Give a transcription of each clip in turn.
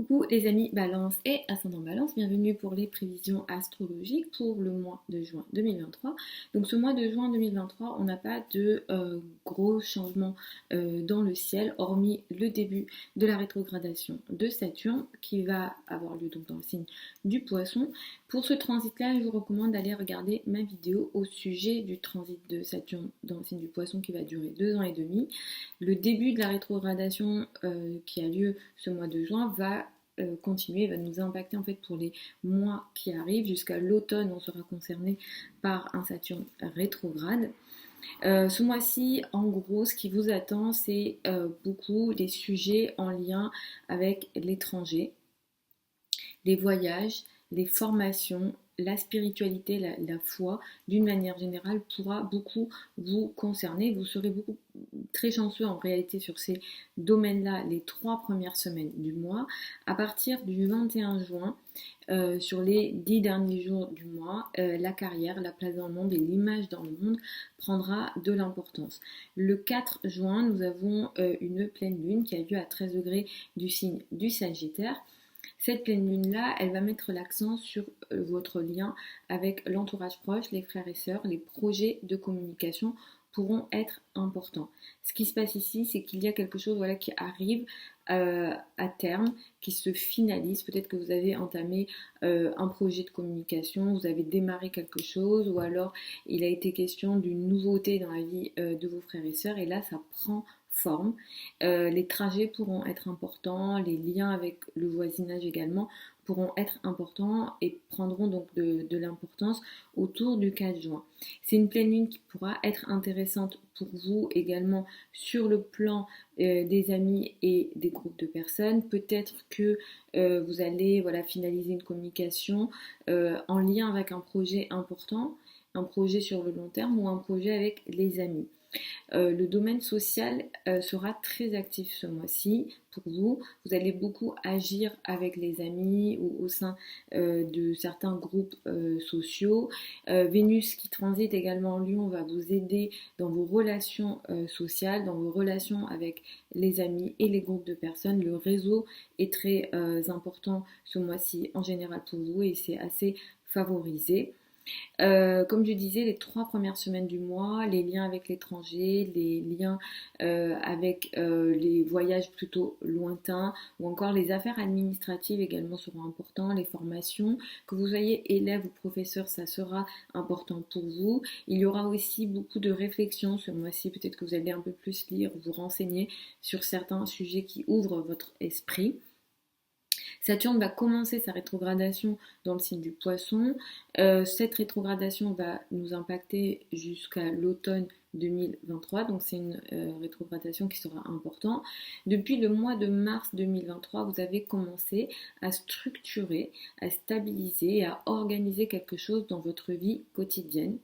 Coucou les amis Balance et Ascendant Balance, bienvenue pour les prévisions astrologiques pour le mois de juin 2023. Donc ce mois de juin 2023, on n'a pas de gros changements dans le ciel, hormis le début de la rétrogradation de Saturne qui va avoir lieu donc dans le signe du Poisson. Pour ce transit-là, je vous recommande d'aller regarder ma vidéo au sujet du transit de Saturne dans le signe du Poisson qui va durer 2 ans et demi. Le début de la rétrogradation qui a lieu ce mois de juin va continuer, va nous impacter en fait pour les mois qui arrivent. Jusqu'à l'automne, on sera concerné par un Saturne rétrograde. Ce mois-ci, en gros, ce qui vous attend, c'est beaucoup les sujets en lien avec l'étranger, les voyages, les formations, la spiritualité, la foi, d'une manière générale, pourra beaucoup vous concerner. Vous serez beaucoup très chanceux en réalité sur ces domaines-là les 3 premières semaines du mois. À partir du 21 juin, sur les 10 derniers jours du mois, la carrière, la place dans le monde et l'image dans le monde prendra de l'importance. Le 4 juin, nous avons une pleine lune qui a lieu à 13 degrés du signe du Sagittaire. Cette pleine lune-là, elle va mettre l'accent sur votre lien avec l'entourage proche, les frères et sœurs, les projets de communication pourront être importants. Ce qui se passe ici, c'est qu'il y a quelque chose qui arrive à terme, qui se finalise. Peut-être que vous avez entamé un projet de communication, vous avez démarré quelque chose, ou alors il a été question d'une nouveauté dans la vie de vos frères et sœurs, et là ça prend forme. Les trajets pourront être importants, les liens avec le voisinage également pourront être importants et prendront donc de l'importance autour du 4 juin. C'est une pleine lune qui pourra être intéressante pour vous également sur le plan des amis et des groupes de personnes. Peut-être que vous allez finaliser une communication en lien avec un projet important, un projet sur le long terme ou un projet avec les amis. Le domaine social sera très actif ce mois-ci pour vous. Vous allez beaucoup agir avec les amis ou au sein de certains groupes sociaux. Vénus qui transite également en Lion va vous aider dans vos relations sociales, dans vos relations avec les amis et les groupes de personnes. Le réseau est très important ce mois-ci en général pour vous et c'est assez favorisé. Comme je disais, les 3 premières semaines du mois, les liens avec l'étranger, les liens avec les voyages plutôt lointains ou encore les affaires administratives également seront importants, les formations, que vous soyez élève ou professeur, ça sera important pour vous. Il y aura aussi beaucoup de réflexions ce mois-ci, peut-être que vous allez un peu plus lire, vous renseigner sur certains sujets qui ouvrent votre esprit. Saturne va commencer sa rétrogradation dans le signe du Poisson. Cette rétrogradation va nous impacter jusqu'à l'automne 2023, donc c'est une rétrogradation qui sera importante. Depuis le mois de mars 2023, vous avez commencé à structurer, à stabiliser, à organiser quelque chose dans votre vie quotidienne,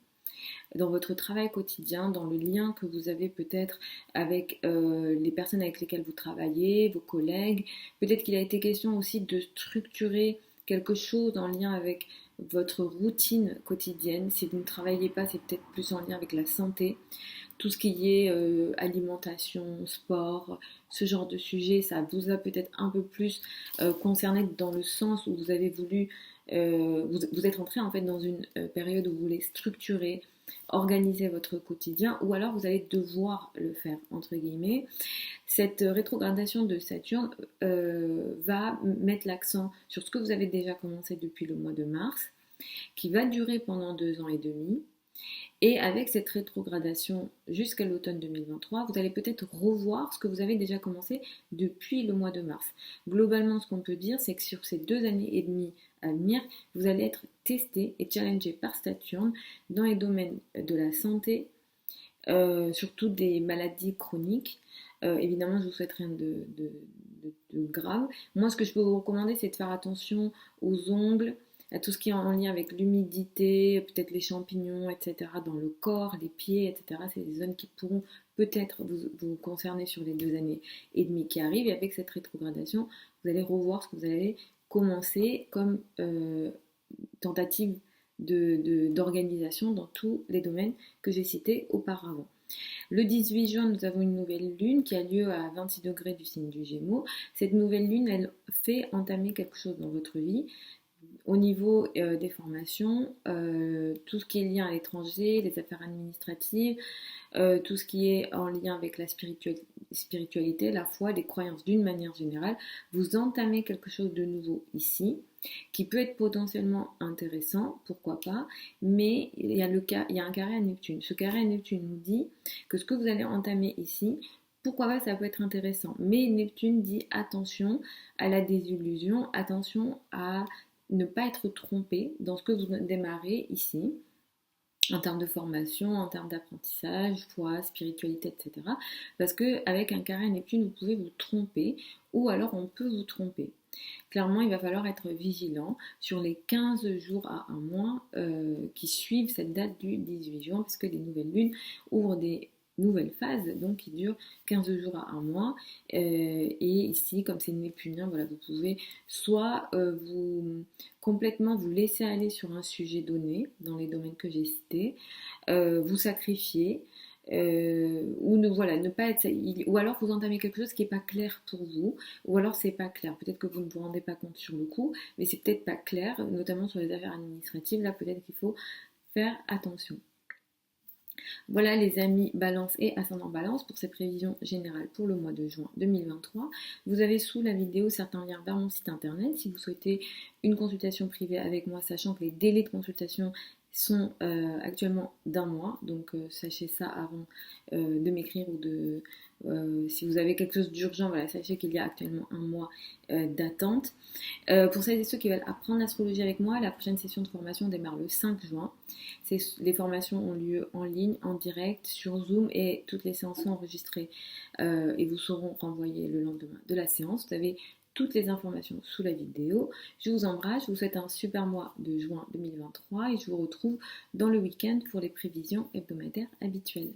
dans votre travail quotidien, dans le lien que vous avez peut-être avec les personnes avec lesquelles vous travaillez, vos collègues. Peut-être qu'il a été question aussi de structurer quelque chose en lien avec votre routine quotidienne. Si vous ne travaillez pas, c'est peut-être plus en lien avec la santé. Tout ce qui est alimentation, sport, ce genre de sujet, ça vous a peut-être un peu plus concerné dans le sens où vous avez voulu, vous êtes entré en fait dans une période où vous voulez structurer, organiser votre quotidien ou alors vous allez devoir le faire entre guillemets. Cette rétrogradation de Saturne va mettre l'accent sur ce que vous avez déjà commencé depuis le mois de mars, qui va durer pendant 2 ans et demi. Et avec cette rétrogradation jusqu'à l'automne 2023, vous allez peut-être revoir ce que vous avez déjà commencé depuis le mois de mars. Globalement, ce qu'on peut dire, c'est que sur ces 2 années et demie à venir, vous allez être testé et challengé par Saturne dans les domaines de la santé, surtout des maladies chroniques. Évidemment, je vous souhaite rien de grave. Moi, ce que je peux vous recommander, c'est de faire attention aux ongles, à tout ce qui est en lien avec l'humidité, peut-être les champignons, etc. dans le corps, les pieds, etc. C'est des zones qui pourront peut-être vous concerner sur les 2 années et demie qui arrivent. Et avec cette rétrogradation, vous allez revoir ce que vous avez commencé comme tentative d'organisation dans tous les domaines que j'ai cités auparavant. Le 18 juin, nous avons une nouvelle lune qui a lieu à 26 degrés du signe du Gémeaux. Cette nouvelle lune, elle fait entamer quelque chose dans votre vie. Au niveau des formations, tout ce qui est lié à l'étranger, les affaires administratives, tout ce qui est en lien avec la spiritualité, la foi, les croyances d'une manière générale, vous entamez quelque chose de nouveau ici, qui peut être potentiellement intéressant, pourquoi pas, mais il y a un carré à Neptune. Ce carré à Neptune nous dit que ce que vous allez entamer ici, pourquoi pas, ça peut être intéressant. Mais Neptune dit attention à la désillusion, attention à ne pas être trompé dans ce que vous démarrez ici, en termes de formation, en termes d'apprentissage, foi, spiritualité, etc. Parce qu'avec un carré à Neptune, vous pouvez vous tromper, ou alors on peut vous tromper. Clairement, il va falloir être vigilant sur les 15 jours à un mois qui suivent cette date du 18 juin, parce que les nouvelles lunes ouvrent des nouvelle phase, donc qui dure 15 jours à un mois. Et ici, comme c'est néptunien, voilà, vous pouvez soit vous complètement vous laisser aller sur un sujet donné, dans les domaines que j'ai cités, vous sacrifier, ou ne pas être, ou alors vous entamez quelque chose qui n'est pas clair pour vous, ou alors c'est pas clair. Peut-être que vous ne vous rendez pas compte sur le coup, mais c'est peut-être pas clair, notamment sur les affaires administratives. Là, peut-être qu'il faut faire attention. Voilà les amis Balance et Ascendant Balance pour ces prévisions générales pour le mois de juin 2023. Vous avez sous la vidéo certains liens vers mon site internet si vous souhaitez une consultation privée avec moi, sachant que les délais de consultation sont actuellement d'un mois, donc sachez ça avant de m'écrire ou de... si vous avez quelque chose d'urgent, voilà, sachez qu'il y a actuellement un mois d'attente. Pour celles et ceux qui veulent apprendre l'astrologie avec moi, la prochaine session de formation démarre le 5 juin. Les formations ont lieu en ligne, en direct, sur Zoom et toutes les séances sont enregistrées et vous seront renvoyées le lendemain de la séance. Vous avez toutes les informations sous la vidéo. Je vous embrasse, je vous souhaite un super mois de juin 2023 et je vous retrouve dans le week-end pour les prévisions hebdomadaires habituelles.